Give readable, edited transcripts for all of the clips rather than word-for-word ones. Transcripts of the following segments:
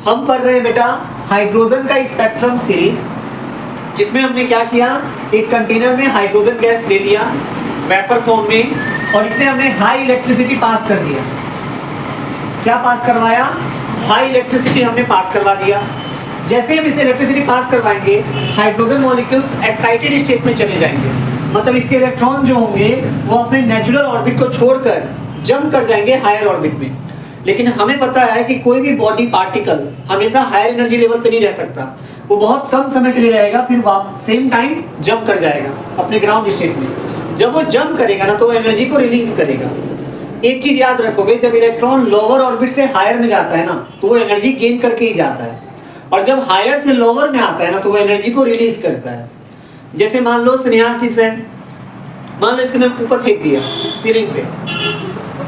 हम पढ़ रहे हैं बेटा हाइड्रोजन का स्पेक्ट्रम सीरीज, जिसमें हमने क्या किया, एक कंटेनर में हाइड्रोजन गैस ले लिया वेपर फॉर्म में और इसे हमने हाई इलेक्ट्रिसिटी पास कर दिया। क्या पास करवाया? हाई इलेक्ट्रिसिटी हमने पास करवा दिया। जैसे हम इसे इलेक्ट्रिसिटी पास करवाएंगे हाइड्रोजन मॉलिक्यूल्स एक्साइटेड स्टेट में चले जाएंगे, मतलब इसके इलेक्ट्रॉन जो होंगे वो अपने नेचुरल ऑर्बिट को छोड़कर जंप कर जाएंगे हायर ऑर्बिट में। लेकिन हमें पता है कि कोई भी बॉडी पार्टिकल हमेशा हायर एनर्जी लेवल पे नहीं रह सकता, वो बहुत कम समय के लिए रहेगा, फिर सेम टाइम जंप कर जाएगा अपने ग्राउंड स्टेट में। जब वो जंप करेगा ना तो वो एनर्जी को रिलीज करेगा। एक चीज याद रखोगे, जब इलेक्ट्रॉन लोअर ऑर्बिट से हायर में जाता है ना तो वो एनर्जी गेन करके ही जाता है, और जब हायर से लोअर में आता है ना तो वो एनर्जी को रिलीज करता है। जैसे मान लो स्नेहासिस है, मान लो इसको मैं ऊपर फेंक दिया सीलिंग पे,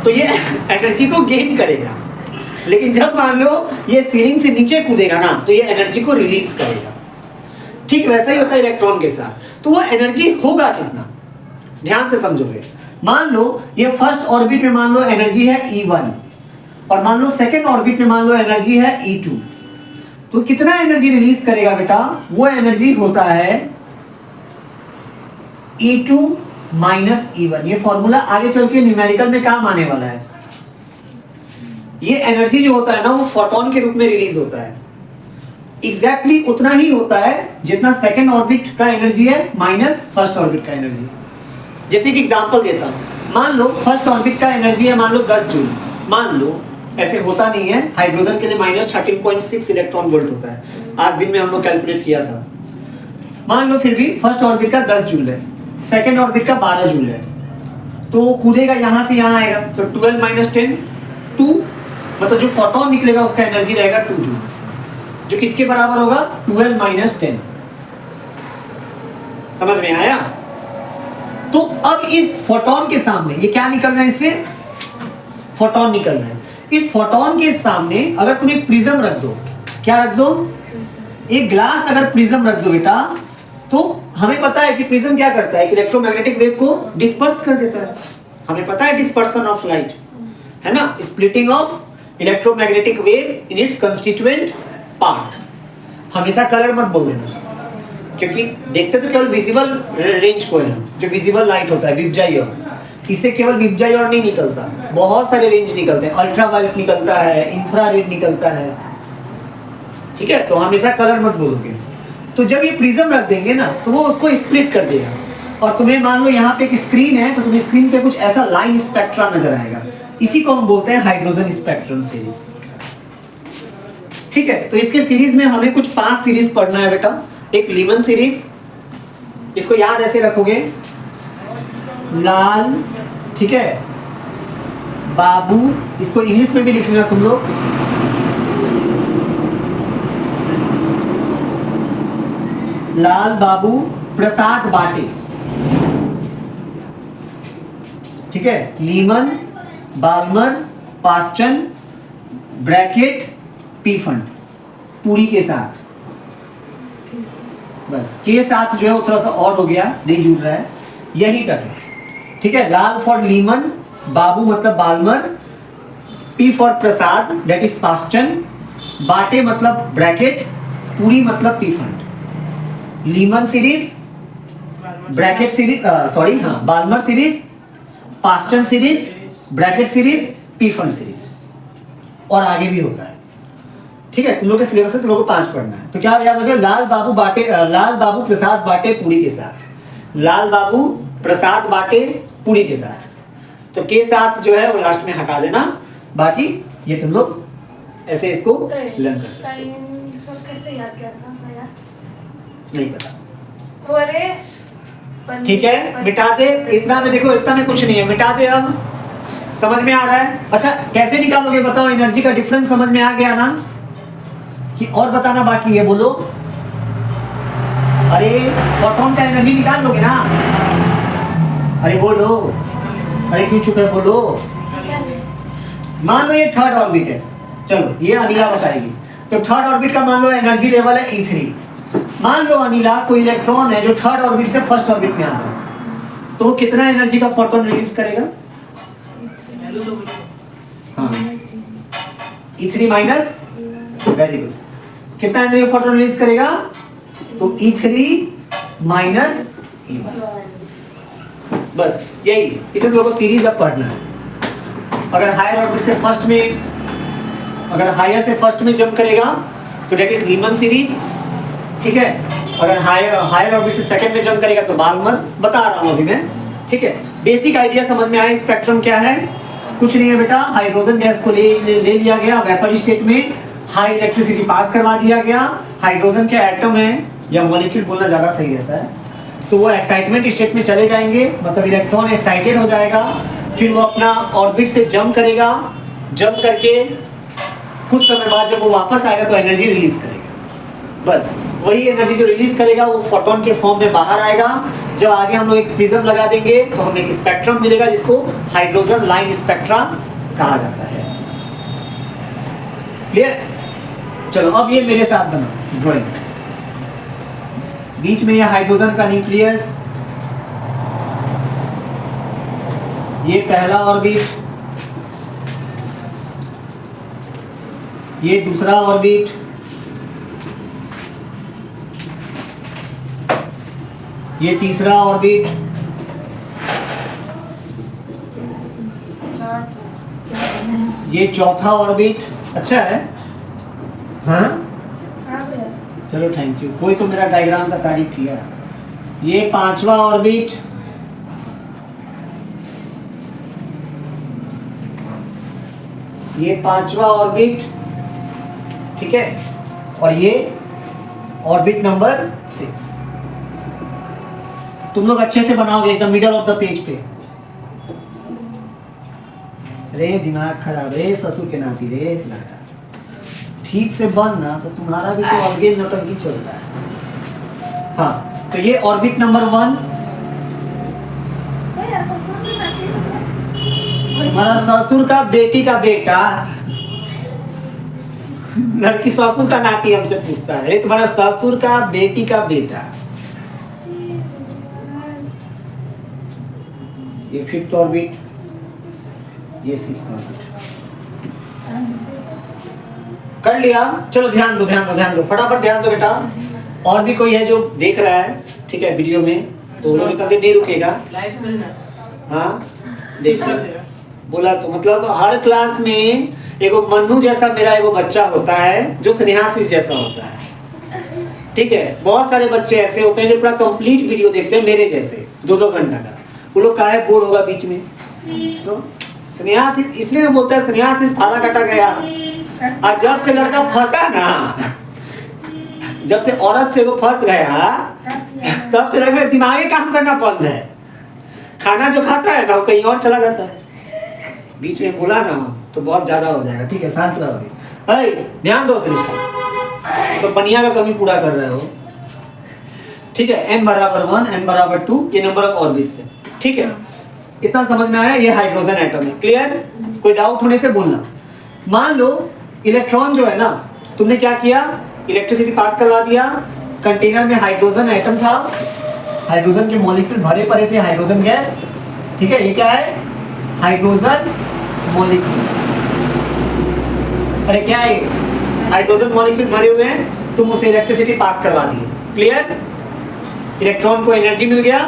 तो ये एनर्जी को गेन करेगा, लेकिन जब मान लो ये सीलिंग से नीचे कूदेगा ना तो ये एनर्जी को रिलीज करेगा। ठीक वैसा ही होता है इलेक्ट्रॉन के साथ। तो वो एनर्जी होगा कितना, ध्यान से समझोगे। मान लो ये फर्स्ट ऑर्बिट में मान लो एनर्जी है E1 और मान लो सेकेंड ऑर्बिट में मान लो एनर्जी है E2, तो कितना एनर्जी रिलीज करेगा बेटा? वो एनर्जी होता है E2 माइनस E1। ये फॉर्मूला आगे चल के न्यूमेरिकल में काम आने वाला है। ये एनर्जी जो होता है ना वो फोटोन के रूप में रिलीज होता है, एग्जैक्टली उतना ही होता है जितना सेकेंड ऑर्बिट का एनर्जी है माइनस फर्स्ट ऑर्बिट का एनर्जी। जैसे कि एग्जांपल देता हूं, मान लो फर्स्ट ऑर्बिट का एनर्जी है मान लो 10 जूल, मान लो, ऐसे होता नहीं है, हाइड्रोजन के लिए माइनस 13.6 इलेक्ट्रॉन वोल्ट होता है, आज दिन में हम लोग कैलकुलेट किया था। मान लो फिर भी फर्स्ट ऑर्बिट का 10 जूल है, सेकेंड ऑर्बिट का 12 जूल है, तो कूदेगा यहां से यहां आएगा, तो 12 माइनस 10 2, मतलब जो फोटोन निकलेगा उसका एनर्जी रहेगा 2 जूल, जो किसके बराबर होगा? 12 माइनस 10। समझ में आया? तो अब इस फोटोन के सामने ये क्या निकल रहा है, इससे फोटोन निकल रहा है। इस फोटोन के सामने अगर तुम एक प्रिज्म रख दो, क्या रख दो? एक ग्लास अगर प्रिज्म रख दो बेटा, तो हमें पता है कि प्रिज्म क्या करता है, इलेक्ट्रोमैग्नेटिक वेव को डिस्पर्स कर देता है। हमें पता है डिस्पर्सन ऑफ लाइट, है ना, splitting of electromagnetic wave in its constituent part. हमेशा कलर मत बोल देना, क्योंकि देखते तो केवल विजिबल रेंज को है, जो विजिबल लाइट होता है विबजाइर, इससे केवल विबजाइर नहीं निकलता, बहुत सारे रेंज निकलते हैं, अल्ट्रावायलेट निकलता है, इंफ्रारेड निकलता है, ठीक है, तो हमेशा कलर मत बोलोगे। तो जब ये प्रिज्म रख देंगे ना तो वो उसको स्प्लिट कर देगा, और तुम्हें मान लो यहाँ पे एक स्क्रीन है, तो तुम्हें स्क्रीन पे कुछ ऐसा लाइन स्पेक्ट्रा नजर आएगा, इसी को हम बोलते हैं हाइड्रोजन स्पेक्ट्रम सीरीज। ठीक है, तो इसके सीरीज में हमें कुछ 5 सीरीज पढ़ना है बेटा। एक लीमन सीरीज, इसको याद ऐसे रखोगे, लाल, ठीक है, बाबू, इसको इंग्लिश में भी लिखना तुम लोग, लाल बाबू प्रसाद बाटे, ठीक है, Lyman, Balmer, Paschen, Brackett, Pfund, पूरी के साथ, बस के साथ जो है वो थोड़ा सा और हो गया, नहीं जुड़ रहा है, यही तक है। ठीक है, लाल फॉर लीमन, बाबू मतलब Balmer, P for Prasad that is Paschen, बाटे मतलब ब्रैकेट, पूरी मतलब Pfund. Lyman series, Brackett series, sorry हाँ, Balmer series, Paschen series, Brackett series, Pfund series, और आगे भी होता है। ठीक है, तुम लोग के सिलेबस से तुम लोग को 5 पढ़ना है, तो क्या याद रखो, लाल बाबू बाटे, लाल बाबू प्रसाद बाटे पूरी के साथ, लाल बाबू प्रसाद बाटे पूरी के साथ, तो के साथ जो है वो लास्ट में हटा देना, बाकी ये तुम लोग ऐसे इसको लर्न कर सकते हो। कैसे याद किया था भैया? नहीं पता, अरे ठीक है, मिटा दे, इतना में देखो, इतना में कुछ नहीं है, मिटा दे। अब समझ में आ रहा है? अच्छा, कैसे निकालोगे बताओ? एनर्जी का डिफरेंस समझ में आ गया ना? कि और बताना बाकी है, बोलो। अरे फोटोन का एनर्जी निकाल लोगे ना? अरे बोलो, अरे क्यों चुप है, बोलो। मान लो ये थर्ड ऑर्बिट है, चलो ये अनिला बताएगी, तो थर्ड ऑर्बिट का मान लो एनर्जी लेवल है E3। मान लो अनिला कोई इलेक्ट्रॉन है जो थर्ड ऑर्बिट से फर्स्ट ऑर्बिट में आ रहा है, तो कितना एनर्जी का फोटोन रिलीज करेगा? हाँ, E3 माइनस वेरी गुड। कितना एनर्जी फोटोन रिलीज करेगा? तो E3 माइनस E1। बस यही, इसे लोगों को सीरीज अब पढ़ना है। अगर हायर ऑर्बिट से फर्स्ट में, अगर हायर से फर्स्ट में जंप करेगा तो डेट इज रीमन सीरीज, ठीक है। अगर हायर ऑर्बिट से सेकंड में जंप करेगा तो बाल्मर, बता रहा हूं अभी मैं, ठीक है। बेसिक आइडिया समझ में आया। स्पेक्ट्रम क्या है? कुछ नहीं है बेटा, हाइड्रोजन गैस को ले लिया गया वेपर स्टेट में, हाई इलेक्ट्रिसिटी पास करवा दिया गया। हाइड्रोजन के एटम है या मॉलिक्यूल बोलना ज्यादा सही रहता है, तो वो एक्साइटमेंट स्टेट में चले जाएंगे, मतलब इलेक्ट्रॉन एक्साइटेड हो जाएगा, फिर वो अपना ऑर्बिट से जंप करेगा, जंप करके कुछ समय बाद जब वो वापस आएगा तो एनर्जी रिलीज करेगा। बस वही एनर्जी जो रिलीज करेगा वो फोटोन के फॉर्म में बाहर आएगा। जब आगे हम लोग एक प्रिज्म लगा देंगे तो हमें एक स्पेक्ट्रम मिलेगा जिसको हाइड्रोजन लाइन स्पेक्ट्रा कहा जाता है। क्लियर? चलो अब ये मेरे साथ बना ड्राइंग। बीच में ये हाइड्रोजन का न्यूक्लियस, ये पहला ऑर्बिट, ये दूसरा ऑर्बिट, ये तीसरा ऑर्बिट, ये चौथा ऑर्बिट। अच्छा है, हाँ चलो थैंक यू, कोई तो मेरा डायग्राम का तारीफ किया। ये पांचवा ऑर्बिट, ये पांचवा ऑर्बिट, ठीक है, और ये ऑर्बिट नंबर 6। तुम लोग अच्छे से बनाओगे एकदम मिडल ऑफ द पेज पे। रे दिमाग खराब रे, ससुर के नाती रे लड़का, ठीक से बनना तो तुम्हारा भी तो अलगे नौटंकी चलता है। हाँ तो ये ऑर्बिट नंबर 1, हमारा ससुर का बेटी का बेटा, लड़की ससुर का नाती हमसे पूछता है, तुम्हारा ससुर का बेटी का बेटा। ये 5th ऑर्बिट, ये 6th ऑर्बिट। कर लिया? चलो ध्यान दो ध्यान दो ध्यान दो, फटाफट ध्यान दो बेटा। और भी कोई है जो देख रहा है, ठीक है, वीडियो में, तो वो इतना देर नहीं रुकेगा। हाँ देखो, बोला तो मतलब हर क्लास में एगो मन्नू जैसा मेरा एगो बच्चा होता है जो स्नेहाशीष जैसा होता है, ठीक है। बहुत सारे बच्चे ऐसे होते हैं जो पूरा कंप्लीट वीडियो देखते हैं मेरे जैसे 2-2 घंटा का, वो लोग काहे बोर होगा बीच में। तो स्नेहाशीष इसलिए बोलते हैं स्नेहाशीष फाला काटा गया। और जब से लड़का फंसा ना, जब से औरत से वो फंस गया, तब से लड़का दिमागी काम करना बंद है। खाना जो खाता है ना वो कहीं और चला जाता है। बीच में बोला ना तो बहुत ज्यादा हो जाएगा, ठीक है, शांत रहो। ध्यान दो सृष्टि, तो बनिया का कमी पूरा कर रहे हो, ठीक है। n बराबर 1, n बराबर 2, ये नंबर ऑफ ऑर्बिट्स है, ठीक है। इतना समझ में आया? ये हाइड्रोजन एटम है। क्लियर? कोई डाउट होने से बोलना। मान लो इलेक्ट्रॉन जो है ना, तुमने क्या किया, इलेक्ट्रिसिटी पास करवा दिया, कंटेनर में हाइड्रोजन एटम था, हाइड्रोजन के मॉलिक्यूल भरे पड़े थे, हाइड्रोजन गैस, ठीक है। ये क्या है? Hydrogen molecule. अरे क्या है? हाइड्रोजन मॉलिक्यूल भरे हुए हैं, तुम उसे इलेक्ट्रिसिटी पास करवा दिए। क्लियर? इलेक्ट्रॉन को एनर्जी मिल गया।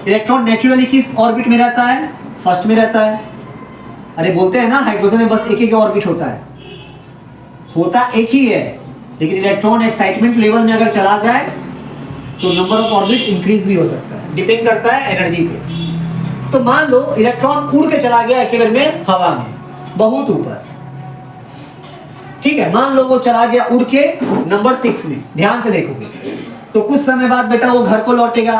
इलेक्ट्रॉन नेचुरली किस ऑर्बिट में रहता है? फर्स्ट में रहता है। अरे बोलते हैं ना हाइड्रोजन में बस एक ही ऑर्बिट होता है, होता एक ही है, लेकिन इलेक्ट्रॉन एक्साइटमेंट लेवल में अगर चला जाए तो नंबर ऑफ ऑर्बिट्स इंक्रीज भी हो सकता है, डिपेंड करता है एनर्जी पे। तो मान लो इलेक्ट्रॉन उड़ के चला गया एक बार में हवा में, बहुत ऊपर, ठीक है। मान लो वो चला गया उड़ के नंबर 6 में, ध्यान से देखोगे तो कुछ समय बाद बेटा वो घर को लौटेगा।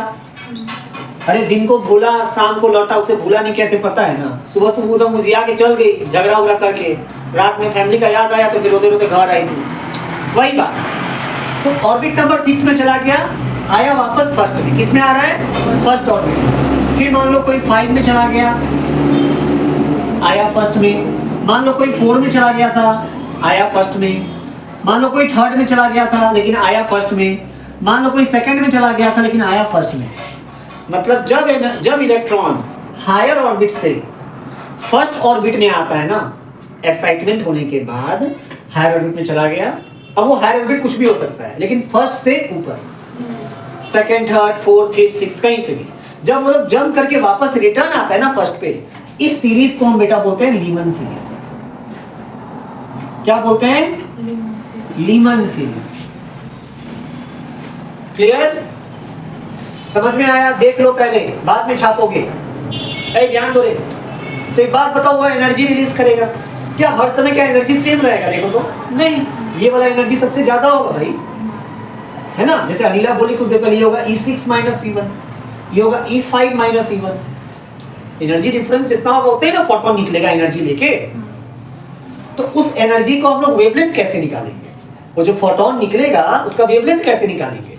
अरे दिन को भूला, शाम को लौटा, उसे भूला नहीं कहते, पता है ना। सुबह सुबह एकदम मुझिया के चल गई झगड़ा उगड़ा करके, रात में फैमिली का याद आया तो फिर रोते रोते घर आई थी, वही बात। तो ऑर्बिट नंबर 6 में चला गया, आया वापस फर्स्ट में। किस में आ रहा है? First orbit. फिर मान लो कोई 5 में चला गया, आया फर्स्ट में। मान लो कोई 4 में चला गया था, आया फर्स्ट में। मान लो कोई 3rd में चला गया था लेकिन आया फर्स्ट में। मान लो कोई 2nd में चला गया था लेकिन आया फर्स्ट में। मतलब जब इलेक्ट्रॉन हायर ऑर्बिट से फर्स्ट ऑर्बिट में आता है ना, एक्साइटमेंट होने के बाद, हायर ऑर्बिट में चला गया। अब वो हायर ऑर्बिट कुछ भी हो सकता है, लेकिन फर्स्ट से ऊपर, second, third, fourth, fifth, six, कहीं से भी जब वो लोग जंप करके वापस रिटर्न आता है ना फर्स्ट पे, इस सीरीज को हम बेटा बोलते हैं लीमन सीरीज। क्या बोलते हैं? Lehman series. क्लियर? समझ में आया? देख लो पहले, बाद में छापोगे। ध्यान दो रे। तो एक बात बताओ, वो एनर्जी रिलीज करेगा क्या? हर समय क्या एनर्जी सेम रहेगा? देखो तो नहीं, ये वाला एनर्जी सबसे ज्यादा होगा भाई, है ना? जैसे अनिला बोली कुछ देर पहले, ये होगा E6 माइनस E1, ये होगा E5 minus E1। Energy difference जितना होगा उतना ही ना फोटोन निकलेगा एनर्जी लेके। तो उस एनर्जी को हम लोग वेवलेंथ कैसे निकालेंगे? वो जो फोटोन निकलेगा उसका वेवलेंथ कैसे निकालेंगे?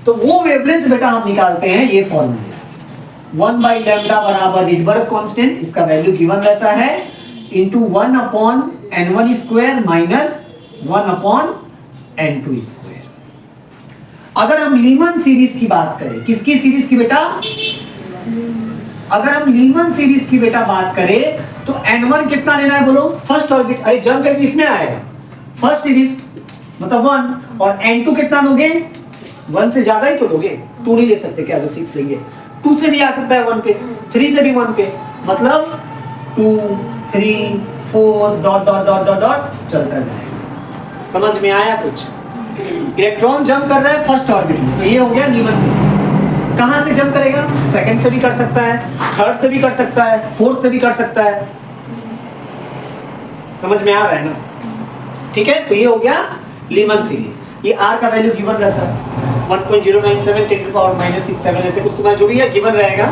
तो वो वेवलेंथ बेटा हम निकालते हैं ये फॉर्मूले से। 1 बाई लैम्डा बराबर रिडबर्ग कांस्टेंट, इसका वैल्यू गिवन रहता है, into 1 upon n1 square minus 1 upon n2 square. अगर हम लीमन सीरीज की बात करें, किसकी सीरीज की बेटा? अगर हम लीमन सीरीज की बेटा बात करें तो n1 कितना लेना है बोलो? फर्स्ट ऑर्बिट, अरे जंप करके इसमें आएगा, फर्स्ट सीरीज मतलब 1, और n2 कितना लोगे? 1 से ज्यादा ही तो लोगे, 2 नहीं ले सकते क्या? जो 6 लेंगे, 2 से भी आ सकता है 1 पे, 3 से भी 1 पे, मतलब 2, 3, 4 dot dot dot dot dot चलता जाएगा। समझ में आया कुछ? इलेक्ट्रॉन जंप कर रहा है फर्स्ट ऑर्बिट में, तो ये हो गया लीमन सीरीज। कहां से जंप करेगा? सेकंड से भी कर सकता है, थर्ड से भी कर सकता है, फोर्थ से भी कर सकता है। समझ में आ रहा है ना? ठीक है, तो ये हो गया लीमन सीरीज। ये R का वैल्यू गिवन रहता है 1.097 10 टू पावर माइनस 67, ऐसे कुछ तुम्हारा जो भी है गिवन रहेगा।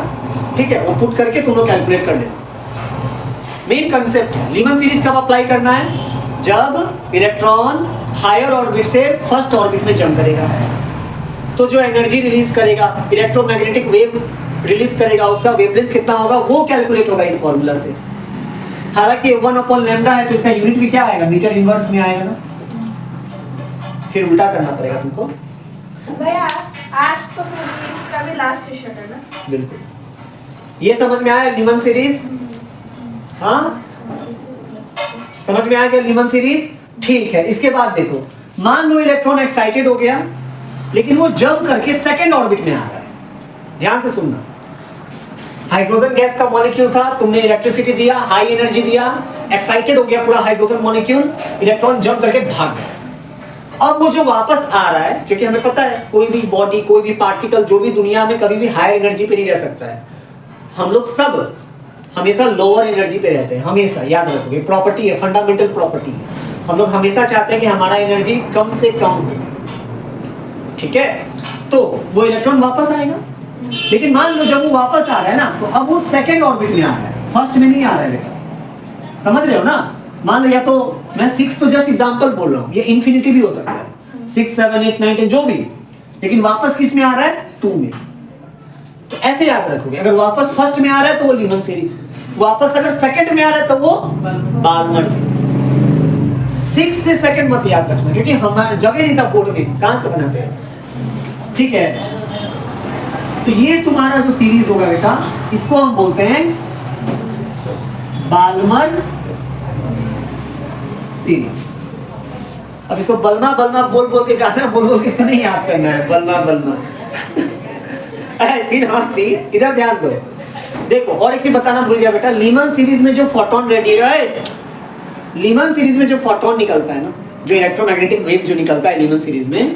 ठीक है, वो पुट करके तुम लोग कैलकुलेट कर लेना। मेन कंसेप्ट है लीमन सीरीज कब अप्लाई करना है? जब इलेक्ट्रॉन हायर ऑर्बिट से फर्स्ट ऑर्बिट में जंप करेगा, तो जो एनर्जी रिलीज करेगा, इलेक्ट्रोमैग्नेटिक वेव रिलीज करेगा, उसका वेवलेंथ कितना होगा वो कैलकुलेट होगा इस फॉर्मूला से। हालांकि 1 अपॉन लैम्डा है तो इसका यूनिट भी क्या आएगा? मीटर इनवर्स में आएगा ना, फिर उल्टा करना पड़ेगा तुमको। भैया आज तो फिर इसका भी लास्ट सेशन है ना? बिल्कुल। ये समझ में आया लीमन सीरीज? हाँ, समझ में आ गया लीमन सीरीज? ठीक है, इसके बाद देखो, मान लो इलेक्ट्रॉन एक्साइटेड हो गया, लेकिन वो जंप करके सेकंड ऑर्बिट में आ रहा है। ध्यान से सुनना, हाइड्रोजन गैस का मॉलिक्यूल था, तुमने इलेक्ट्रिसिटी दिया, हाई एनर्जी दिया, एक्साइटेड हो गया पूरा हाइड्रोजन मॉलिक्यूल, इलेक्ट्रॉन जंप करके भाग गया। अब वो जो वापस आ रहा है, क्योंकि हमें पता है कोई भी बॉडी, कोई भी पार्टिकल जो भी दुनिया में कभी भी हाई एनर्जी पे नहीं रह सकता है। हम लोग सब हमेशा लोअर एनर्जी पे रहते हैं, हमेशा याद रखोगे, प्रॉपर्टी है, फंडामेंटल प्रॉपर्टी है। हम लोग हमेशा चाहते हैं कि हमारा एनर्जी कम से कम हो। ठीक है, तो वो इलेक्ट्रॉन वापस आएगा, लेकिन मान लो जब वो वापस आ रहा है ना, तो अब वो सेकंड ऑर्बिट में आ रहा है, फर्स्ट में नहीं आ रहा है बेटा। समझ रहे हो ना? मान लो, या तो मैं 6 तो जस्ट एग्जांपल बोल रहा हूँ, ये इन्फिनिटी भी हो सकता है, 6, 7, 8, 9, 10 जो भी, लेकिन वापस किस में आ रहा है? 2 में। तो ऐसे याद रखोगे, अगर वापस फर्स्ट में आ रहा है तो वो लीमन सीरीज, वापस अगर सेकंड में आ रहा है तो वो बाल्मर सीरीज। 6 से सेकंड मत याद रखना, क्योंकि हमारे जगह नहीं था बोर्ड में, कहां से बनाते हैं। ठीक है, तो ये तुम्हारा जो सीरीज होगा बेटा, इसको हम बोलते हैं बाल्मर सीरीज। अब इसको बलमा बलमा बोल बोल के गाना बोल बोल के नहीं याद करना है, बलमा बलमा। फिर हंसती, इधर ध्यान दो। देखो, और एक चीज बताना भूल गया बेटा, लीमन सीरीज में जो फोटोन लीमन सीरीज में जो फोटोन निकलता है ना, जो इलेक्ट्रोमैग्नेटिक वेव जो निकलता है लीमन सीरीज में,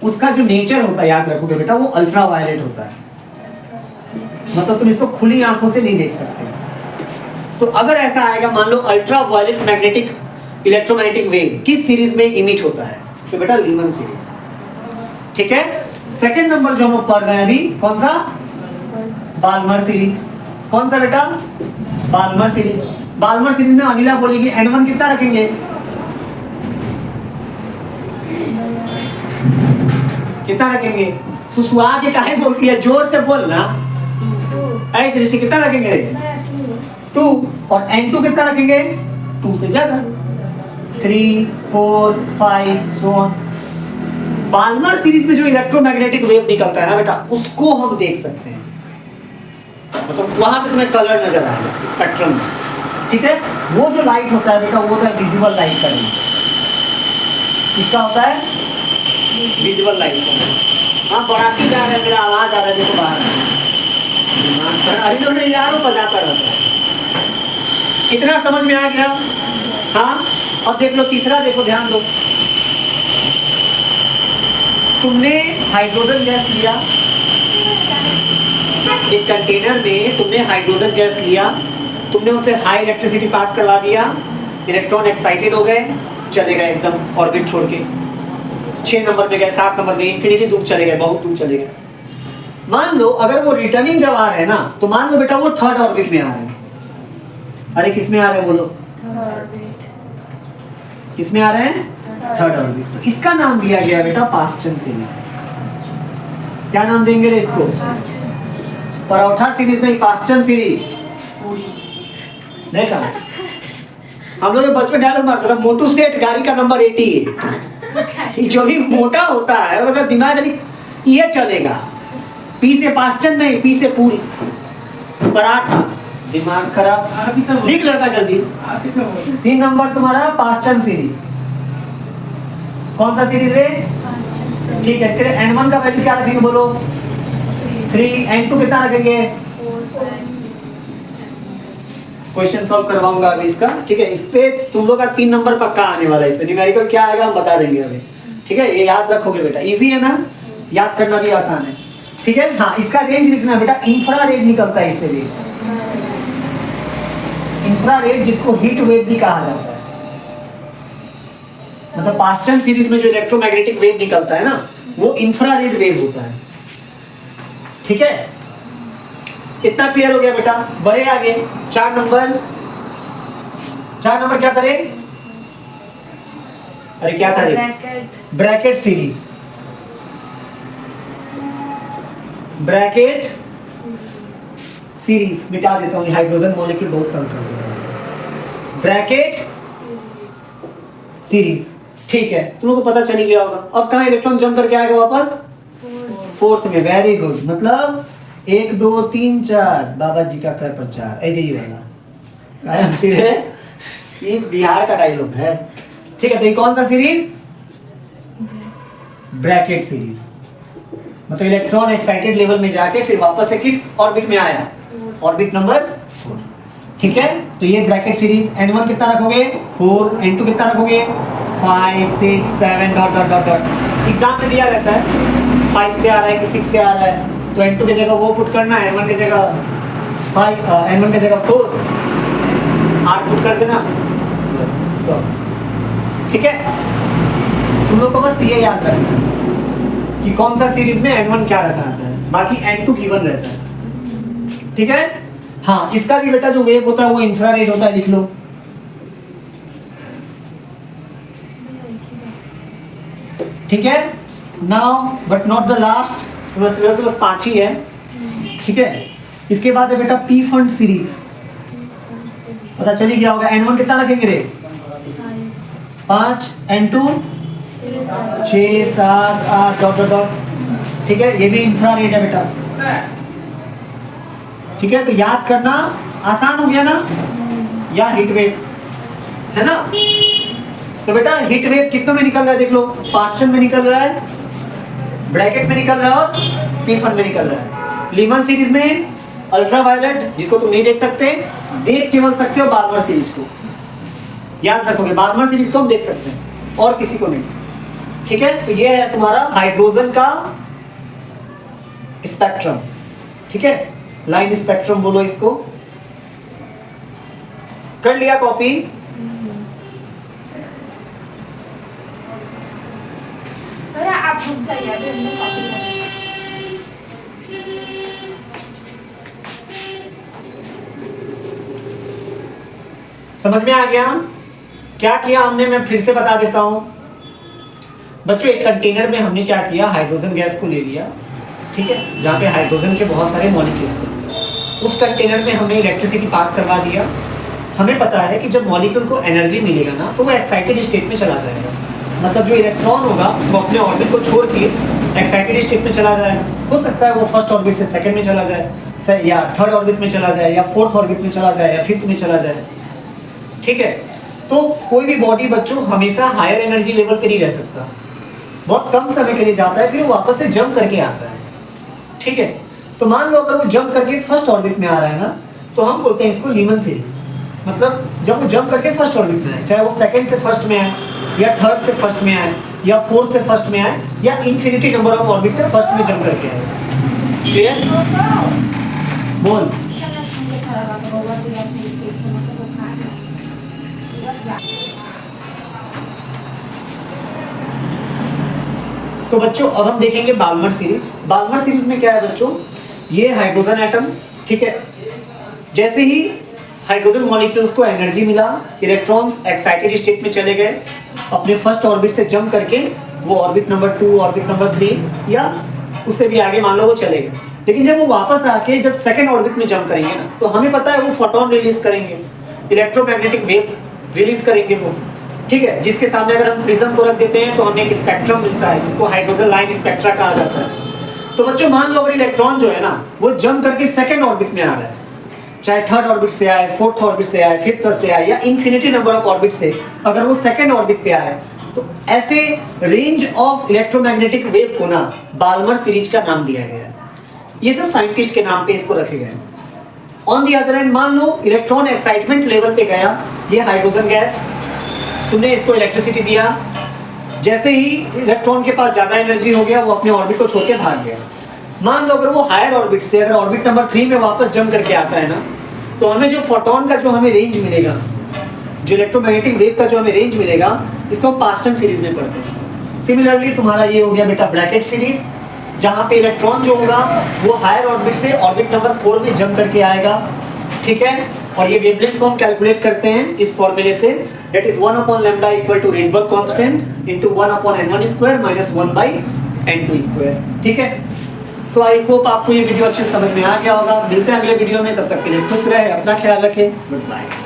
उसका जो नेचर होता है याद रखोगे बेटा, वो अल्ट्रा वायलेट होता है। मतलब तुम इसको खुली आंखों से नहीं देख सकते। तो अगर ऐसा आएगा, मान लो ultraviolet magnetic electromagnetic wave किस सीरीज में इमिट होता है, तो बेटा लीमन सीरीज। ठीक है, सेकंड नंबर जो हम लोग पढ़ रहे हैं अभी, कौन सा? Balmer series. कौन सा बेटा? Balmer series. बाल्मर सीरीज में अनिला बोलेगी N1 कितना रखेंगे? कितना रखेंगे? सुसुआ के काहे बोलती है, जोर से बोलना। ऐसे रिश्ते कितना रखेंगे? 2। और N2 कितना रखेंगे? 2 से ज्यादा, 3, 4, 5 सो ऑन। बाल्मर सीरीज में जो इलेक्ट्रोमैग्नेटिक वेव निकलता है ना बेटा, उसको हम देख सकते हैं, मतलब वहां पे तुम्हें कलर नजर आएगा स्पेक्ट्रम में। ठीक है, वो जो लाइट होता है बेटा, वो होता है विजिबल लाइट का रेंज। इसका होता है विजुअल लाइट। हाँ बराती जा रहा है, मेरा आवाज आ रहा है, देखो बाहर अभी तो नहीं यार वो बजाता रहता है। इतना समझ में आ गया? हाँ। अब देख लो तीसरा, देखो ध्यान दो। तुमने हाइड्रोजन गैस लिया, एक कंटेनर में तुमने हाइड्रोजन गैस लिया, तुमने उसे हाई इलेक्ट्रिसिटी पास करवा दिया, इलेक्ट्रॉन एक्साइटेड हो गए, चले गए एकदम ऑर्बिट छोड़ के, 6 नंबर पे गए, 7 नंबर पे, इंफिनिटी दूर चले गए, बहुत दूर चले गए। मान लो अगर वो रिटर्निंग जब आ रहे हैं ना, तो मान लो बेटा वो थर्ड ऑर्बिट में आ रहे हैं। अरे किस में आ रहे हैं बोलो? किस में आ रहे हैं? Third orbit. तो इसका नाम दिया गया बेटा पास्टन सीरीज। क्या नाम देंगे रे इसको? परोठा सीरीज नहीं, पास्टन सीरीज। देखा हम लोग बचपन डायलॉग मारता था, मोटू सेठ गाड़ी का नंबर 80 है। जो भी मोटा होता है अगर दिमाग ये चलेगा, पी से पास्टन नहीं, पी से पूरी पराठा, दिमाग खराब। लिख लड़का जल्दी। 3 नंबर तुम्हारा पास्टन सीरीज। कौन सा सीरीज है? ठीक है, इसके लिए n1 का वैल्यू क्या रखेंगे बोलो? 3। n2 कितना रखेंगे? क्वेश्चन सॉल्व करवाऊंगा अभी इसका, ठीक है। इस पे तुम लोग का 3 नंबर पक्का आने वाला है। इस पे न्यूमेरिकल क्या आएगा हम बता देंगे अभी, ठीक है। ये याद रखोगे बेटा, इजी है ना, याद करना भी आसान है, ठीक है। हाँ इसका रेंज लिखना बेटा, इंफ्रारेड निकलता है इससे भी। इंफ्रारेड जिसको हीट वेव भी कहा जाता है, मतलब पास्टन सीरीज में जो इलेक्ट्रोमैग्नेटिक वेव निकलता है ना, वो इंफ्रारेड वेव होता है, ठीक है। इतना क्लियर हो गया बेटा। बढ़े आगे 4 नंबर। 4 नंबर क्या करें? अरे क्या था ये? Brackett series. ब्रैकेट सीरीज मिटा देता हूँ, हाइड्रोजन मॉलिक्यूल बहुत तंग कर देता है। ब्रैकेट सीरीज, ठीक है। तुम लोगों को पता चल ही गया होगा। अब कहाँ इलेक्ट्रॉन जंप करके आएगा वापस? फोर्थ में। Very good. मतलब 1 2 3 4 बाबा जी का कर प्रचार, ऐसे ही वाला कायम सिरे, ये बिहार का डायलॉग है, ठीक है। तो ये कौन सा सीरीज? Brackett series. मतलब इलेक्ट्रॉन एक्साइटेड लेवल में जाके फिर वापस से किस ऑर्बिट में आया? ऑर्बिट नंबर 4, ठीक है। तो ये ब्रैकेट सीरीज। n1 कितना रखोगे? 4। n2 कितना रखोगे? 5 6 7 dot dot dot dot. Exam में दिया रहता है 5 से आ रहा है कि 6 से आ रहा है, तो n2 की जगह वो पुट करना है, n1 की जगह 5, n1 की जगह 4, 8 पुट कर देना, ठीक है। तुम लोग को बस ये याद रखना है कि कौन सा सीरीज में n1 क्या रखा आता है, बाकी n2 गिवन रहता है, ठीक है। हाँ इसका भी बेटा जो वेव होता है वो इंफ्रारेड होता है, लिख लो। ठीक है। Now but not the last, बस 5 ही है, ठीक है। इसके बाद है बेटा पी फंड सीरीज। पता चली क्या होगा? n1 कितना रखेंगे रे? 5, n2 6 7 8 डॉट डॉट डॉट, ठीक है। ये भी इंफ्रारेड है बेटा, ठीक है। तो याद करना आसान हो गया ना, या हीट वेव है ना। तो बेटा हीट वेव कितनों में निकल रहा है देख लो, पास्टन में निकल रहा है, ब्रैकेट में निकल रहा है और पी फंड में निकल रहा है। लीमन सीरीज में अल्ट्रावायलेट, जिसको तुम नहीं देख सकते, देख केवल सकते हो बार्मर सीरीज को, याद रखोगे। बार्मर सीरीज को हम देख सकते हैं और किसी को नहीं, ठीक है। तो ये है तुम्हारा हाइड्रोजन का स्पेक्ट्रम, ठीक है। लाइन स्पेक्ट्रम बोलो इसको। कर लिया कॉपी? आप रुक जाइए, अभी हमने कॉपी करी। समझ में आ गया क्या किया हमने? मैं फिर से बता देता हूं बच्चों। एक कंटेनर में हमने क्या किया, हाइड्रोजन गैस को ले लिया, ठीक है, जहाँ पे हाइड्रोजन के बहुत सारे मॉलिक्यूल्स हैं। उस कंटेनर में हमने इलेक्ट्रिसिटी पास करवा दिया। हमें पता है कि जब मॉलिक्यूल को एनर्जी मिलेगा ना, तो वो एक्साइटेड स्टेट में चला जाएगा। मतलब जो इलेक्ट्रॉन होगा वो अपने ऑर्बिट को छोड़ के एक्साइटेड स्टेट में चला जाएगा। हो सकता है वो फर्स्ट ऑर्बिट से सेकंड में चला जाए, या थर्ड ऑर्बिट में चला जाए, या फोर्थ ऑर्बिट में चला जाए, या फिफ्थ में चला जाए, ठीक है। तो कोई भी बॉडी बच्चों हमेशा हायर एनर्जी लेवल पे नहीं रह सकता, बहुत कम समय के लिए जाता है, फिर वो वापस से जंप करके आता है। ठीक है, तो मान लो अगर वो जंप करके फर्स्ट ऑर्बिट में आ रहा है ना, तो हम बोलते हैं इसको लीमन सीरीज। मतलब जब वो जंप करके फर्स्ट ऑर्बिट में आए, चाहे वो सेकंड से फर्स्ट में आए या थर्ड से फर्स्ट में आए या फोर्थ से फर्स्ट में आए या इन्फिनिटी नंबर ऑफ ऑर्बिट से फर्स्ट में जंप करके आए। क्लियर? बोल। तो बच्चों अब हम देखेंगे बाल्मर सीरीज। बाल्मर सीरीज में क्या है बच्चों, ये हाइड्रोजन एटम, ठीक है, जैसे ही हाइड्रोजन मॉलिक्यूल्स को एनर्जी मिला, इलेक्ट्रॉन्स एक्साइटेड स्टेट में चले गए, अपने फर्स्ट ऑर्बिट से जंप करके वो ऑर्बिट नंबर 2, ऑर्बिट नंबर 3 या उससे भी आगे मान लो वो चले गए। लेकिन जब वो वापस आके जब सेकंड ऑर्बिट में जंप करेंगे ना, तो हमें पता है वो फोटोन रिलीज करेंगे, इलेक्ट्रोमैग्नेटिक वेव रिलीज करेंगे वो, ठीक है, जिसके सामने अगर हम प्रिज्म को रख देते हैं तो हमें एक स्पेक्ट्रम मिलता है जिसको हाइड्रोजन लाइन स्पेक्ट्रा कहा जाता है। तो बच्चों मान लो अगर इलेक्ट्रॉन जो है ना वो जंप करके सेकंड ऑर्बिट में आ रहा है, चाहे थर्ड ऑर्बिट से आए, फोर्थ ऑर्बिट से आए, फिफ्थ से आए या इन्फिनिटी नंबर ऑफ ऑर्बिट से अगर वो सेकंड ऑर्बिट पे आए, तो ऐसे रेंज ऑफ इलेक्ट्रोमैग्नेटिक वेव को ना बाल्मर सीरीज का नाम दिया गया है। ये सब साइंटिस्ट के नाम पे इसको रखे गए। ऑन दी अदर हैंड मान लो इलेक्ट्रॉन एक्साइटमेंट लेवल पे गया, ये हाइड्रोजन गैस, तुमने इसको इलेक्ट्रिसिटी दिया, जैसे ही इलेक्ट्रॉन के पास ज्यादा एनर्जी हो गया वो अपने ऑर्बिट को छोड़ के भाग गया। मान लो अगर वो हायर ऑर्बिट से अगर ऑर्बिट नंबर 3 में वापस जंप करके आता है ना, तो हमें जो फोटोन का जो हमें रेंज मिलेगा, जो इलेक्ट्रोमैग्नेटिक वेव का जो हमें रेंज मिलेगा, इसको हम पास्टन सीरीज में पढ़ते हैं। सिमिलरली तुम्हारा ये हो गया बेटा ब्रैकेट सीरीज, जहाँ पे इलेक्ट्रॉन जो होगा वो हायर ऑर्बिट से ऑर्बिट नंबर 4 में जंप करके आएगा, ठीक है, और ये वेवलेंथ को हम कैलकुलेट करते हैं इस फॉर्मूले से, that is 1/λ equal to Rydberg constant into 1/n1 square minus 1/n2 square. ठीक है, सो आई होप आपको ये वीडियो अच्छे समझ में आ गया होगा। मिलते हैं अगले वीडियो में, तब तक के लिए खुश रहे, अपना ख्याल रखें, गुड बाय।